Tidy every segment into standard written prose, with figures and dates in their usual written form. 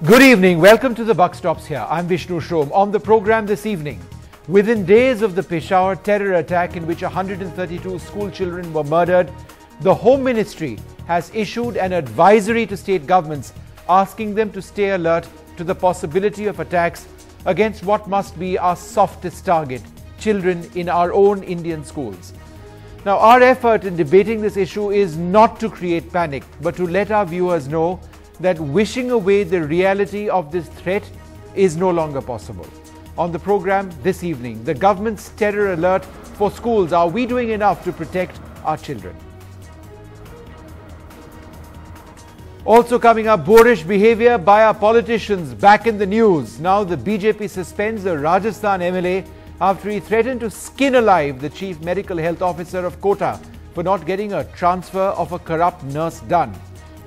Good evening. Welcome to the Buck Stops here. I'm Vishnu Shom. On the program this evening, within days of the Peshawar terror attack in which 132 school children were murdered, the Home Ministry has issued an advisory to state governments asking them to stay alert to the possibility of attacks against what must be our softest target, children in our own Indian schools. Now, our effort in debating this issue is not to create panic, but to let our viewers know that wishing away the reality of this threat is no longer possible. On the program this evening, the government's terror alert for schools. Are we doing enough to protect our children? Also coming up, boorish behavior by our politicians back in the news. Now the BJP suspends a Rajasthan MLA after he threatened to skin alive the Chief Medical Health Officer of Kota for not getting a transfer of a corrupt nurse done.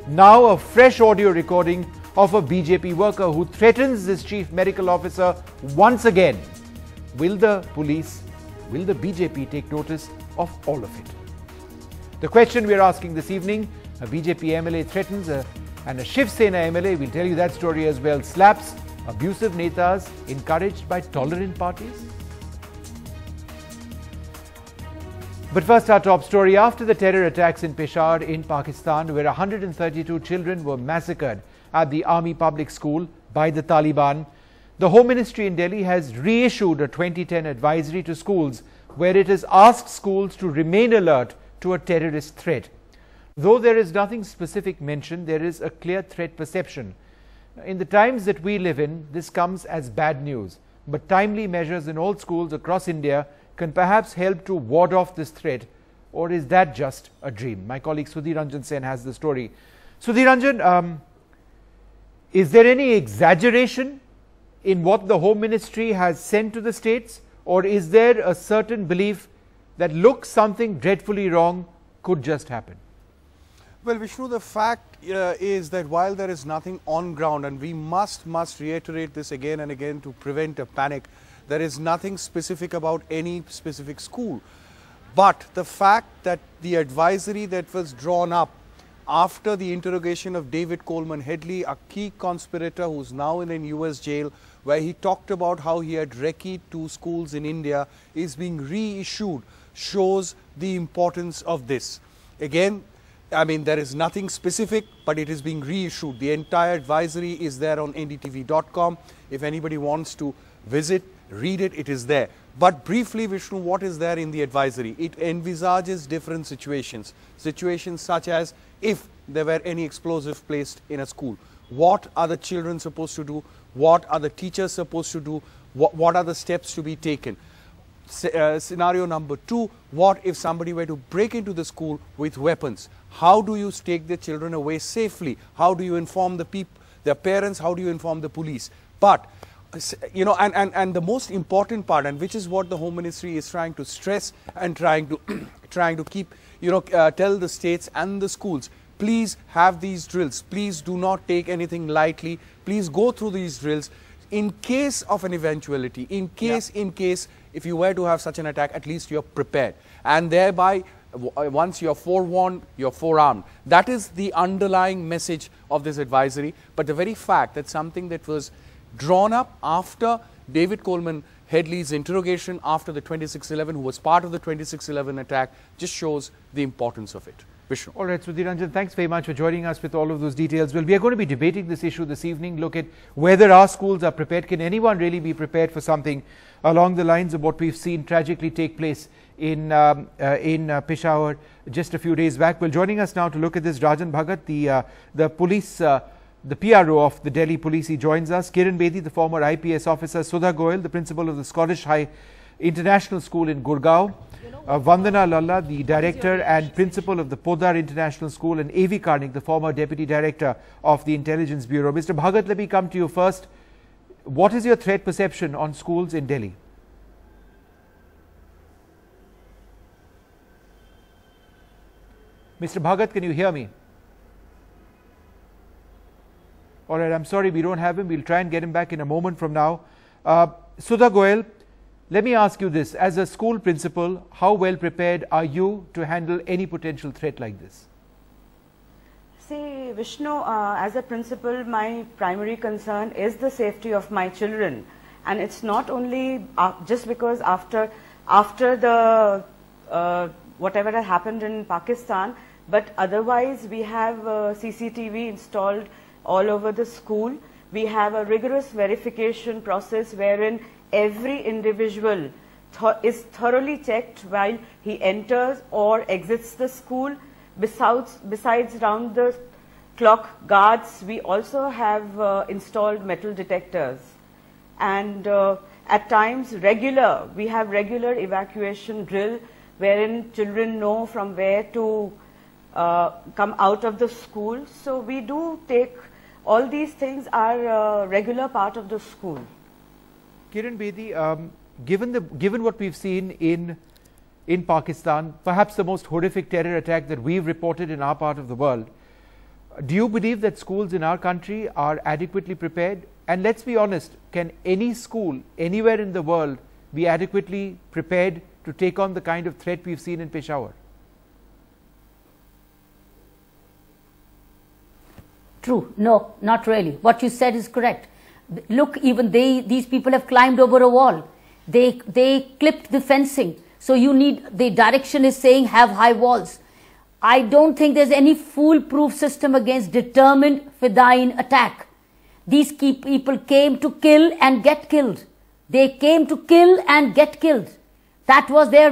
Now a fresh audio recording of a BJP worker who threatens this Chief Medical Officer once again. Will the police, will the BJP take notice of all of it? The question we are asking this evening, a BJP MLA threatens and a Shiv Sena MLA, we'll tell you that story as well, slaps abusive netas encouraged by tolerant parties? But first, our top story. After the terror attacks in Peshawar in Pakistan, where 132 children were massacred at the Army Public School by the Taliban, the Home Ministry in Delhi has reissued a 2010 advisory to schools where it has asked schools to remain alert to a terrorist threat. Though there is nothing specific mentioned, there is a clear threat perception. In the times that we live in, this comes as bad news, but timely measures in all schools across India can perhaps help to ward off this threat, or is that just a dream? My colleague Sudhir Ranjan Sen has the story. Sudhir Ranjan, is there any exaggeration in what the Home Ministry has sent to the states, or is there a certain belief that, look, something dreadfully wrong could just happen? Well, Vishnu, the fact is that while there is nothing on ground, and we must reiterate this again and again to prevent a panic, there is nothing specific about any specific school. But the fact that the advisory that was drawn up after the interrogation of David Coleman Headley, a key conspirator who's now in a US jail, where he talked about how he had recce'd 2 schools in India, is being reissued, shows the importance of this. Again, I mean, there is nothing specific, but it is being reissued. The entire advisory is there on NDTV.com. If anybody wants to visit, read it, it is there. But briefly, Vishnu, what is there in the advisory? It envisages different situations. Situations such as if there were any explosive placed in a school. What are the children supposed to do? What are the teachers supposed to do? What are the steps to be taken? Scenario number 2, what if somebody were to break into the school with weapons? How do you take the children away safely? How do you inform their parents? How do you inform the police? But you know, and the most important part, and which is what the Home Ministry is trying to stress and trying to keep, you know, tell the states and the schools, please have these drills. Please do not take anything lightly. Please go through these drills in case of an eventuality. In case if you were to have such an attack, at least you're prepared, and thereby once you're forewarned, you're forearmed. That is the underlying message of this advisory. But the very fact that something that was drawn up after David Coleman Headley's interrogation after the 26/11, who was part of the 26/11 attack, just shows the importance of it. Vishnu. All right, Sudhir Ranjan, thanks very much for joining us with all of those details. Well, we are going to be debating this issue this evening, look at whether our schools are prepared. Can anyone really be prepared for something along the lines of what we've seen tragically take place in Peshawar just a few days back? Well, joining us now to look at this, Rajan Bhagat, the police the PRO of the Delhi Police. He joins us. Kiran Bedi, the former IPS officer. Sudha Goyal, the principal of the Scottish High International School in Gurgaon. Vandana Lalla, the director and principal of the Podar International School. And A.V. Karnik, the former deputy director of the Intelligence Bureau. Mr. Bhagat, let me come to you first. What is your threat perception on schools in Delhi? Mr. Bhagat, can you hear me? All right, I'm sorry we don't have him. We'll try and get him back in a moment from now. Sudha Goyal, let me ask you this. As a school principal, how well prepared are you to handle any potential threat like this? See, Vishnu, as a principal, my primary concern is the safety of my children. And it's not only just because after the whatever had happened in Pakistan, but otherwise we have CCTV installed all over the school. We have a rigorous verification process wherein every individual is thoroughly checked while he enters or exits the school. Besides round the clock guards, we also have installed metal detectors. And at times we have regular evacuation drill wherein children know from where to come out of the school. So we do take all these things are a regular part of the school. Kiran Bedi, given what we've seen in Pakistan, perhaps the most horrific terror attack that we've reported in our part of the world, do you believe that schools in our country are adequately prepared? And let's be honest, can any school anywhere in the world be adequately prepared to take on the kind of threat we've seen in Peshawar? True. No, not really. What you said is correct. Look, even these people have climbed over a wall. They clipped the fencing. So you need, the direction is saying have high walls. I don't think there's any foolproof system against determined Fedayeen attack. These people came to kill and get killed. They came to kill and get killed. That was their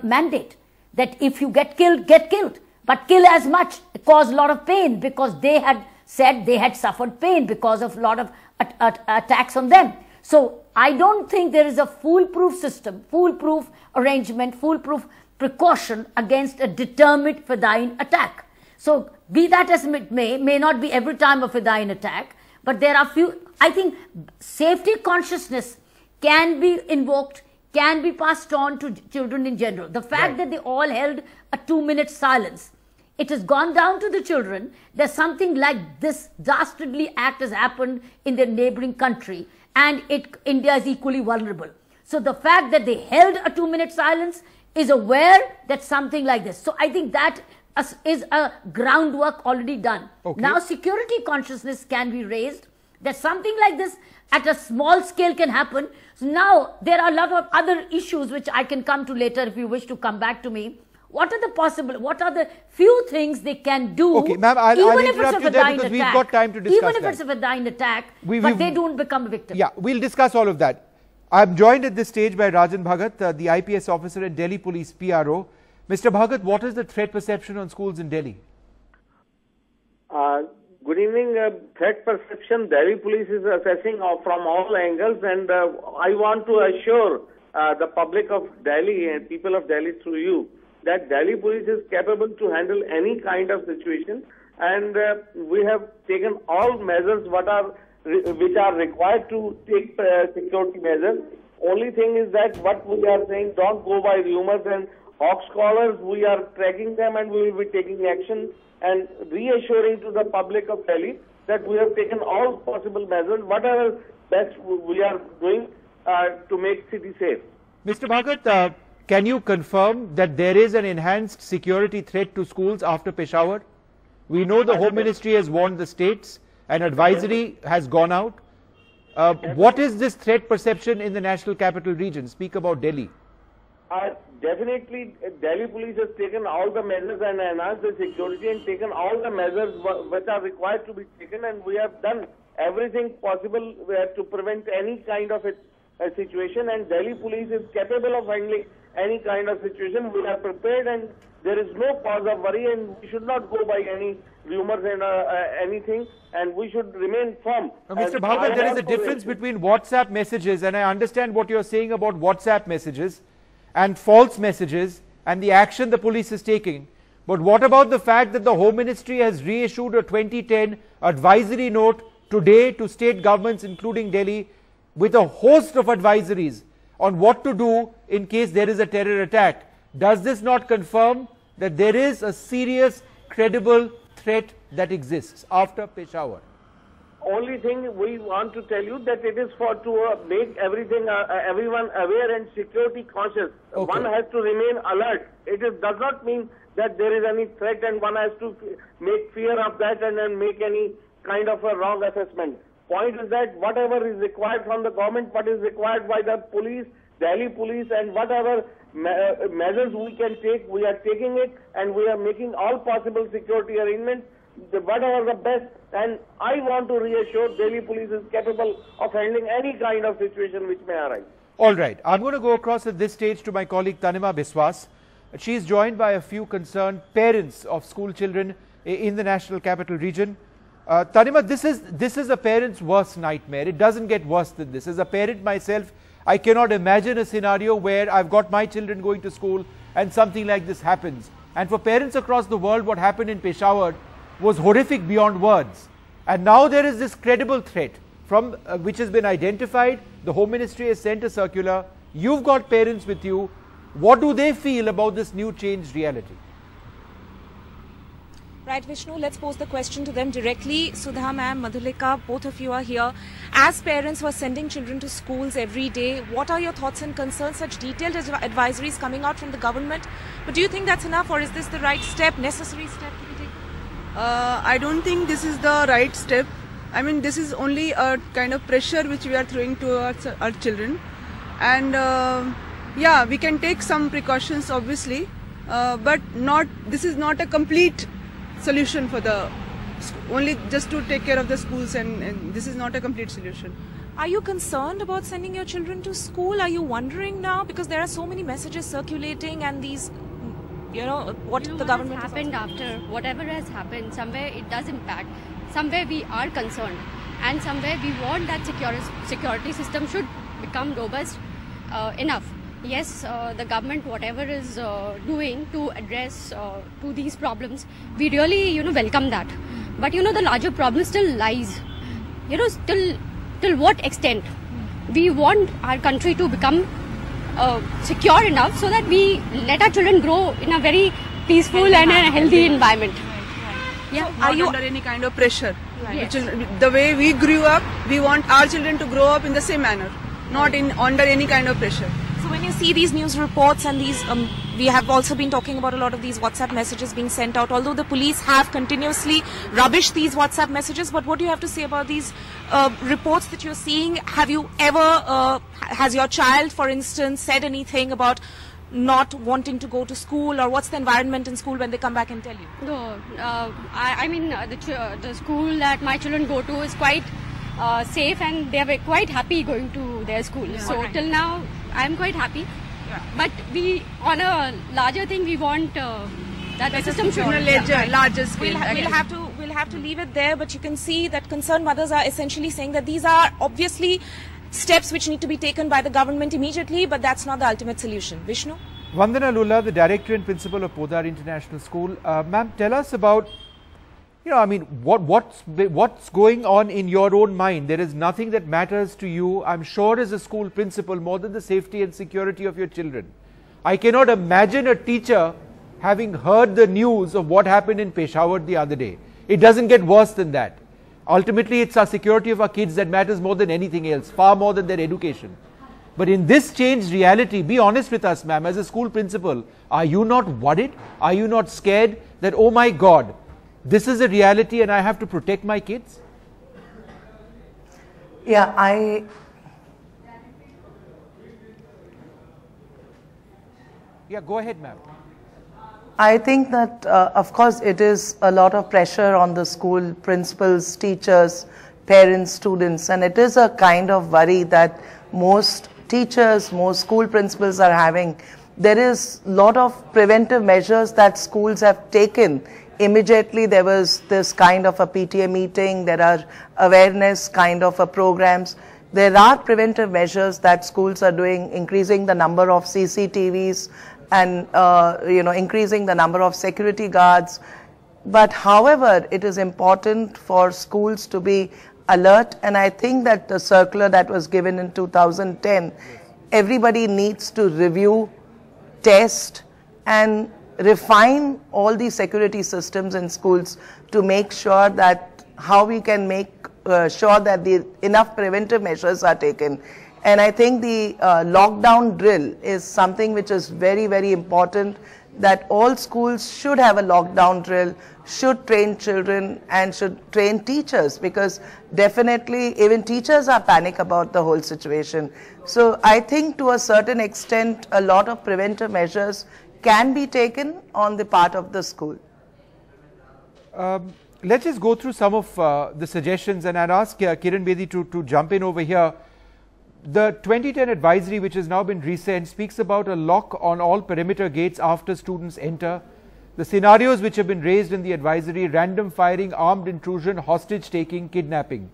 mandate. That if you get killed, but kill as much, cause a lot of pain, because they had said they had suffered pain because of a lot of attacks on them. So I don't think there is a foolproof system, foolproof arrangement, foolproof precaution against a determined Fedayeen attack. So be that as it may not be every time a Fedayeen attack, but there are few. I think safety consciousness can be invoked, can be passed on to children in general. The fact that they all held a 2-minute silence, it has gone down to the children that something like this dastardly act has happened in their neighboring country, and India is equally vulnerable. So the fact that they held a 2-minute silence is aware that something like this. So I think that is a groundwork already done. Okay. Now security consciousness can be raised that something like this at a small scale can happen. So now there are a lot of other issues which I can come to later if you wish to come back to me. What are the few things they can do? Okay, ma'am, I'll interrupt you there because we've got time to discuss that. Even if it's a Fedayeen attack, but they don't become a victim. Yeah, we'll discuss all of that. I'm joined at this stage by Rajan Bhagat, the IPS officer at Delhi Police PRO. Mr. Bhagat, what is the threat perception on schools in Delhi? Good evening. Threat perception, Delhi Police is assessing from all angles, and I want to assure the public of Delhi and people of Delhi through you that Delhi Police is capable to handle any kind of situation, and we have taken all measures which are required to take security measures. Only thing is that what we are saying, don't go by rumors and hawk scholars. We are tracking them and we will be taking action and reassuring to the public of Delhi that we have taken all possible measures, whatever best we are doing to make city safe. Mr. Bhagat, can you confirm that there is an enhanced security threat to schools after Peshawar? We know the Home Ministry has warned the states. An advisory has gone out. What is this threat perception in the National Capital Region? Speak about Delhi. Definitely, Delhi Police has taken all the measures and enhanced the security and taken all the measures which are required to be taken, and we have done everything possible to prevent any kind of a situation, and Delhi Police is capable of handling any kind of situation. We are prepared and there is no cause of worry, and we should not go by any rumors and anything, and we should remain firm. Mr. Bhagat, there is a difference between WhatsApp messages, and I understand what you are saying about WhatsApp messages and false messages and the action the police is taking. But what about the fact that the Home Ministry has reissued a 2010 advisory note today to state governments, including Delhi, with a host of advisories on what to do in case there is a terror attack? Does this not confirm that there is a serious, credible threat that exists after Peshawar? only thing we want to tell you that it is for to make everyone aware and security conscious. Okay. One has to remain alert. Does not mean that there is any threat and one has to make fear of that and then make any kind of a wrong assessment. Point is that whatever is required from the government, what is required by the police, Delhi police, and whatever measures we can take, we are taking it, and we are making all possible security arrangements, whatever the best. And I want to reassure Delhi police is capable of handling any kind of situation which may arise. All right. I'm going to go across at this stage to my colleague Tanima Biswas. She is joined by a few concerned parents of school children in the National Capital Region. Tanima, this is a parent's worst nightmare. It doesn't get worse than this. As a parent myself, I cannot imagine a scenario where I've got my children going to school and something like this happens. And for parents across the world, what happened in Peshawar was horrific beyond words. And now there is this credible threat from which has been identified. The Home Ministry has sent a circular. You've got parents with you. What do they feel about this new changed reality? Right, Vishnu, let's pose the question to them directly. Sudha ma'am, Madhulika, both of you are here. As parents who are sending children to schools every day, what are your thoughts and concerns? Such detailed advisories coming out from the government. But do you think that's enough, or is this the right step, necessary step to be taken? I don't think this is the right step. I mean, this is only a kind of pressure which we are throwing towards our children. And yeah, we can take some precautions, obviously, but this is not a complete solution for only just to take care of the schools, and this is not a complete solution. Are you concerned about sending your children to school? Are you wondering now, because there are so many messages circulating and these, what the government has happened after whatever has happened, somewhere it does impact, somewhere we are concerned, and somewhere we want that security system should become robust enough. Yes, the government, whatever is doing to address to these problems, we really, welcome that. But, the larger problem still lies. Till what extent? We want our country to become secure enough so that we let our children grow in a very peaceful and a healthy environment. Yeah. Are you under any kind of pressure? Right. The way we grew up, we want our children to grow up in the same manner, not under any kind of pressure. So when you see these news reports and these, we have also been talking about a lot of these WhatsApp messages being sent out, although the police have continuously rubbished these WhatsApp messages, but what do you have to say about these reports that you're seeing? Have you ever, has your child, for instance, said anything about not wanting to go to school, or what's the environment in school when they come back and tell you? No, I mean, the school that my children go to is quite safe, and they are quite happy going to their school. Yeah. So till now, I'm quite happy. Yeah. But on a larger thing, we want that the system should larger scale. We'll have to leave it there. But you can see that concerned mothers are essentially saying that these are obviously steps which need to be taken by the government immediately, but that's not the ultimate solution. Vishnu? Vandana Lulla, the director and principal of Podar International School. Ma'am, tell us about, what's going on in your own mind? There is nothing that matters to you, I'm sure, as a school principal, more than the safety and security of your children. I cannot imagine a teacher having heard the news of what happened in Peshawar the other day. It doesn't get worse than that. Ultimately, it's our security of our kids that matters more than anything else, far more than their education. But in this changed reality, be honest with us, ma'am, as a school principal, are you not worried? Are you not scared that, oh my God, this is a reality and I have to protect my kids? Yeah, Yeah, go ahead, ma'am. I think that, of course, it is a lot of pressure on the school principals, teachers, parents, students, and it is a kind of worry that most teachers, most school principals are having. There is a lot of preventive measures that schools have taken. Immediately there was this kind of a PTA meeting, there are awareness kind of a programs. There are preventive measures that schools are doing, increasing the number of CCTVs and increasing the number of security guards. But however, it is important for schools to be alert, and I think that the circular that was given in 2010, everybody needs to review, test and refine all the security systems in schools to make sure that how we can make sure that enough preventive measures are taken. And I think the lockdown drill is something which is very, very important, that all schools should have a lockdown drill, should train children and should train teachers, because definitely even teachers are panic about the whole situation. So I think to a certain extent a lot of preventive measures can be taken on the part of the school. Let's just go through some of the suggestions, and I'd ask Kiran Bedi to jump in over here. The 2010 advisory, which has now been resent, speaks about a lock on all perimeter gates after students enter. The scenarios which have been raised in the advisory: random firing, armed intrusion, hostage taking, kidnapping.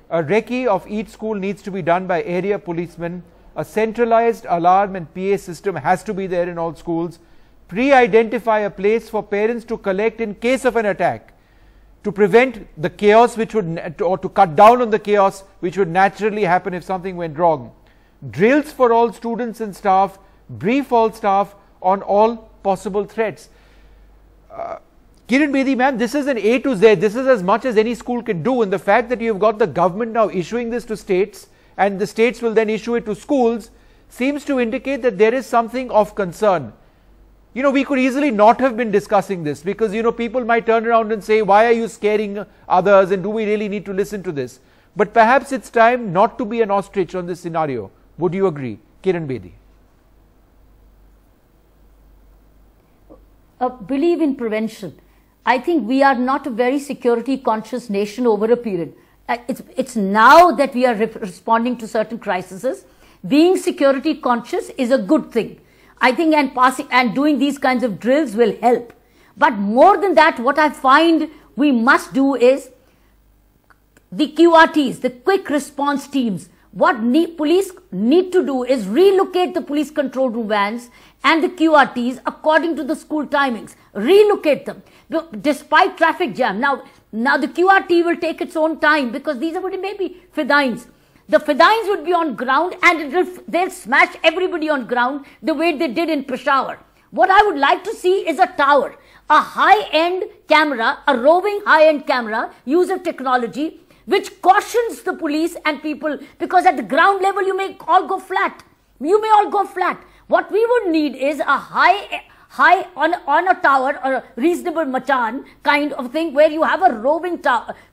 A recce of each school needs to be done by area policemen. A centralized alarm and PA system has to be there in all schools. Pre-identify a place for parents to collect in case of an attack, to prevent the chaos which would, or to cut down on the chaos which would naturally happen if something went wrong. Drills for all students and staff, brief all staff on all possible threats. Kiran Bedi ma'am, this is an A to Z, this is as much as any school can do, and the fact that you've got the government now issuing this to states and the states will then issue it to schools seems to indicate that there is something of concern. You know, we could easily not have been discussing this, because, you know, people might turn around and say, why are you scaring others, and do we really need to listen to this? But perhaps it's time not to be an ostrich on this scenario. Would you agree? Kiran Bedi. Believe in prevention. I think we are not a very security conscious nation over a period. It's now that we are responding to certain crises. Being security conscious is a good thing. I think and doing these kinds of drills will help. But more than that, what I find we must do is the QRTs, the quick response teams. What police need to do is relocate the police control room vans and the QRTs according to the school timings. Relocate them despite traffic jam. Now the QRT will take its own time, because these are maybe Fedayins. The Fedayins would be on ground and they'll smash everybody on ground the way they did in Peshawar. What I would like to see is a tower, a high-end camera, a roving high-end camera, use of technology, which cautions the police and people, because at the ground level you may all go flat. You may all go flat. What we would need is a high on a tower or a reasonable machan kind of thing, where you have a roving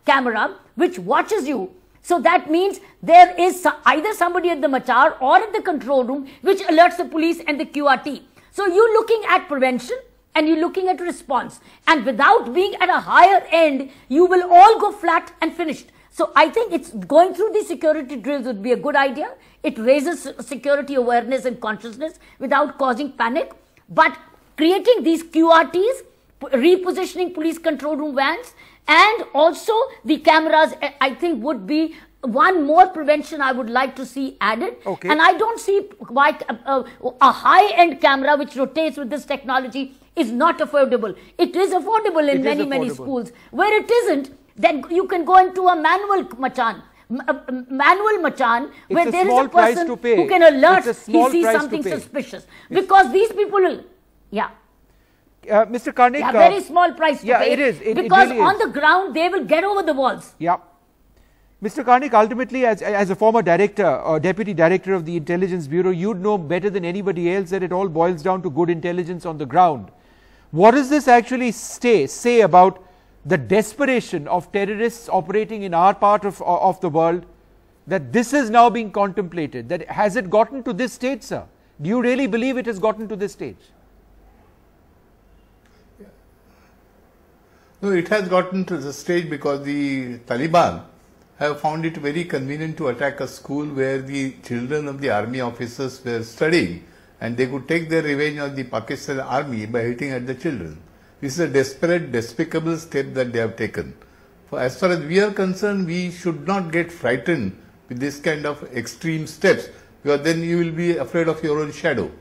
camera which watches you. So that means there is either somebody at the machar or at the control room which alerts the police and the QRT. So you're looking at prevention and you're looking at response. And without being at a higher end, you will all go flat and finished. So I think it's going through these security drills would be a good idea. It raises security awareness and consciousness without causing panic. But creating these QRTs, repositioning police control room vans, and also the cameras, I think would be one more prevention I would like to see added. Okay. And I don't see why a high-end camera which rotates with this technology is not affordable. It is affordable in many schools. Where it isn't, then you can go into a manual machan. Where there is a person who can alert he sees something suspicious. Because these people will, Mr. Karnik, very small price to pay. It is. Because really on the ground they will get over the walls. Yeah. Mr. Karnik, ultimately, as a former director or deputy director of the Intelligence Bureau, you'd know better than anybody else that it all boils down to good intelligence on the ground. What does this actually say about the desperation of terrorists operating in our part of the world, that this is now being contemplated? That has it gotten to this stage, sir? Do you really believe it has gotten to this stage? No, it has gotten to the stage because the Taliban have found it very convenient to attack a school where the children of the army officers were studying, and they could take their revenge on the Pakistan army by hitting at the children. This is a desperate, despicable step that they have taken. As far as we are concerned, we should not get frightened with this kind of extreme steps, because then you will be afraid of your own shadow.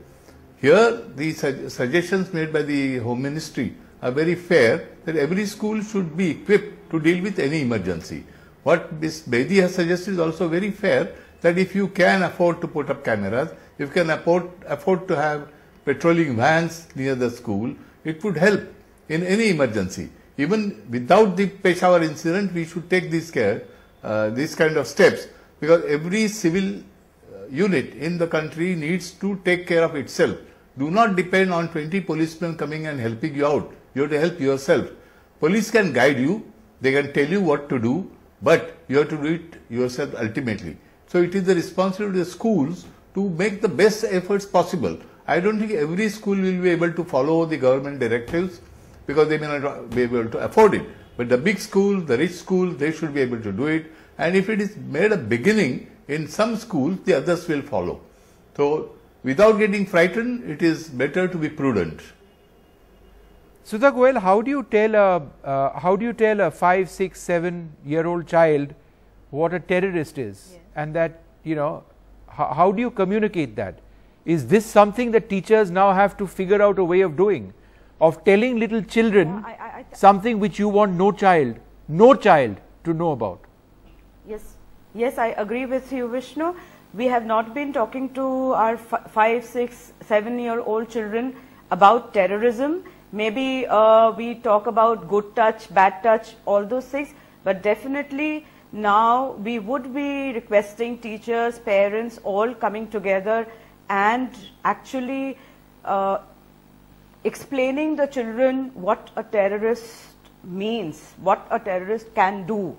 Here, the suggestions made by the Home Ministry are very fair, that every school should be equipped to deal with any emergency. What Ms. Bedi has suggested is also very fair, that if you can afford to put up cameras, if you can afford to have patrolling vans near the school, it would help in any emergency. Even without the Peshawar incident, we should take this care these kind of steps, because every civil unit in the country needs to take care of itself. Do not depend on 20 policemen coming and helping you out. You have to help yourself. Police can guide you, they can tell you what to do, but you have to do it yourself ultimately. So it is the responsibility of the schools to make the best efforts possible. I don't think every school will be able to follow the government directives because they may not be able to afford it. But the big schools, the rich schools, they should be able to do it. And if it is made a beginning in some schools, the others will follow. So without getting frightened, it is better to be prudent. Sudha Goel, how do you tell a 5, 6, 7-year-old child what a terrorist is? Yes. And that, you know, how do you communicate that? Is this something that teachers now have to figure out a way of doing? Of telling little children something which you want no child to know about? Yes, I agree with you, Vishnu. We have not been talking to our 5, 6, 7-year-old children about terrorism. Maybe we talk about good touch, bad touch, all those things. But definitely now we would be requesting teachers, parents, all coming together and actually explaining the children what a terrorist means, what a terrorist can do.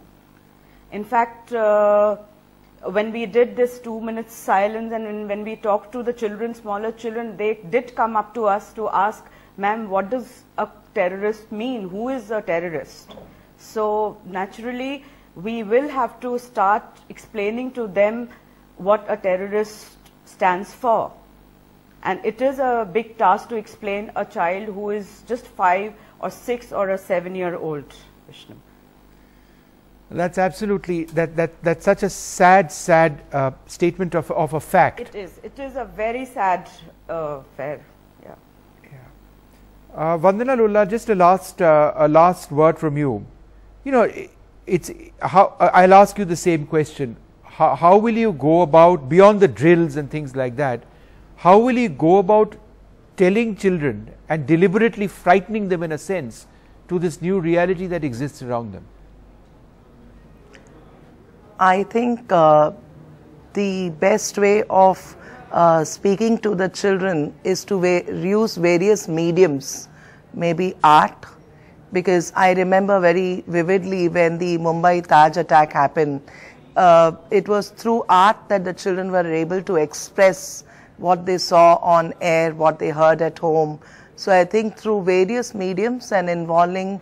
In fact, when we did this 2 minutes silence and when we talked to the children, smaller children, they did come up to us to ask, ma'am, what does a terrorist mean? Who is a terrorist? So naturally, we will have to start explaining to them what a terrorist stands for. And it is a big task to explain a child who is just 5 or 6 or a 7-year-old, Vishnu. That's absolutely, that's such a sad statement of a fact. It is a very sad affair. Vandana Lulla, just a last word from you. You know, I'll ask you the same question. How will you go about, beyond the drills and things like that, how will you go about telling children and deliberately frightening them in a sense to this new reality that exists around them? I think the best way of speaking to the children is to use various mediums, maybe art, because I remember very vividly when the Mumbai Taj attack happened, it was through art that the children were able to express what they saw on air, what they heard at home. So I think through various mediums and involving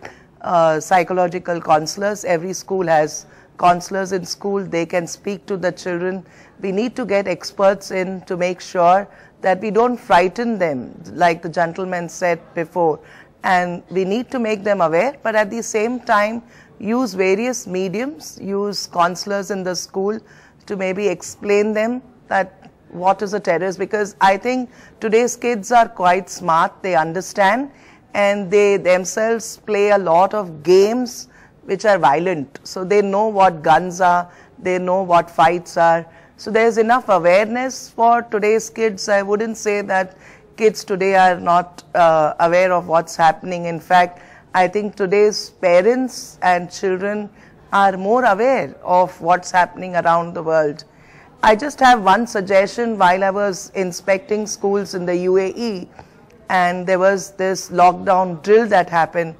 psychological counselors, every school has counselors in school, they can speak to the children. We need to get experts in to make sure that we don't frighten them, like the gentleman said before. And we need to make them aware, but at the same time, use various mediums, use counselors in the school to maybe explain them that what is a terrorist, because I think today's kids are quite smart, they understand, and they themselves play a lot of games which are violent. So they know what guns are, they know what fights are. So there's enough awareness for today's kids. I wouldn't say that kids today are not aware of what's happening. In fact, I think today's parents and children are more aware of what's happening around the world. I just have one suggestion. While I was inspecting schools in the UAE and there was this lockdown drill that happened,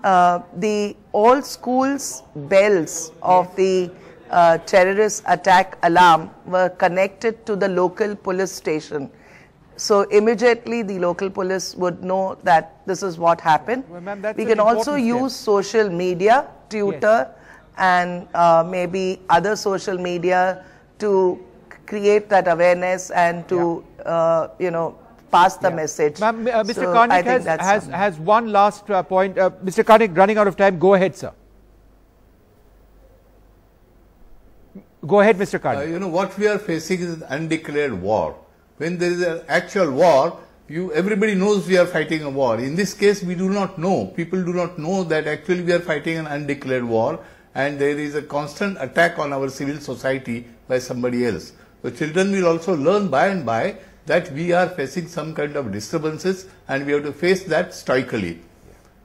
all schools' bells of the terrorist attack alarm were connected to the local police station. So immediately the local police would know that this is what happened. Well, we can also use social media, Twitter, and maybe other social media to create that awareness and to you know, pass the message. Mr. So Karnik has one last point. Mr. Karnik, running out of time. Go ahead, sir. Go ahead, Mr. Karnik. You know, what we are facing is an undeclared war. When there is an actual war, everybody knows we are fighting a war. In this case, we do not know. People do not know that actually we are fighting an undeclared war, and there is a constant attack on our civil society by somebody else. So children will also learn by and by that we are facing some kind of disturbances, and we have to face that stoically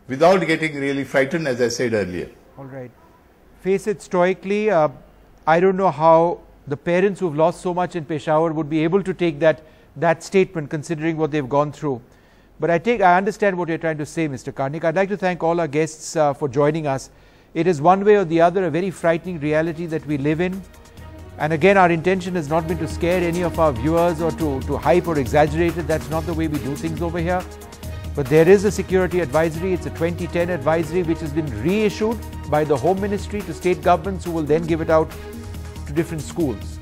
without getting really frightened, as I said earlier. All right. Face it stoically. I don't know how the parents who've lost so much in Peshawar would be able to take that statement, considering what they've gone through. But I understand what you're trying to say, Mr. Karnik. I'd like to thank all our guests for joining us. It is one way or the other a very frightening reality that we live in. And again, our intention has not been to scare any of our viewers or to hype or exaggerate it. That's not the way we do things over here. But there is a security advisory. It's a 2010 advisory which has been reissued by the Home Ministry to state governments, who will then give it out to different schools.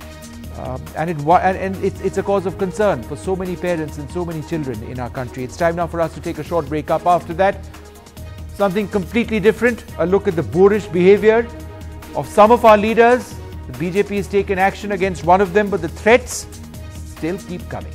And it's a cause of concern for so many parents and so many children in our country. It's time now for us to take a short break. Up after that, something completely different, a look at the boorish behavior of some of our leaders. The BJP has taken action against one of them, but the threats still keep coming.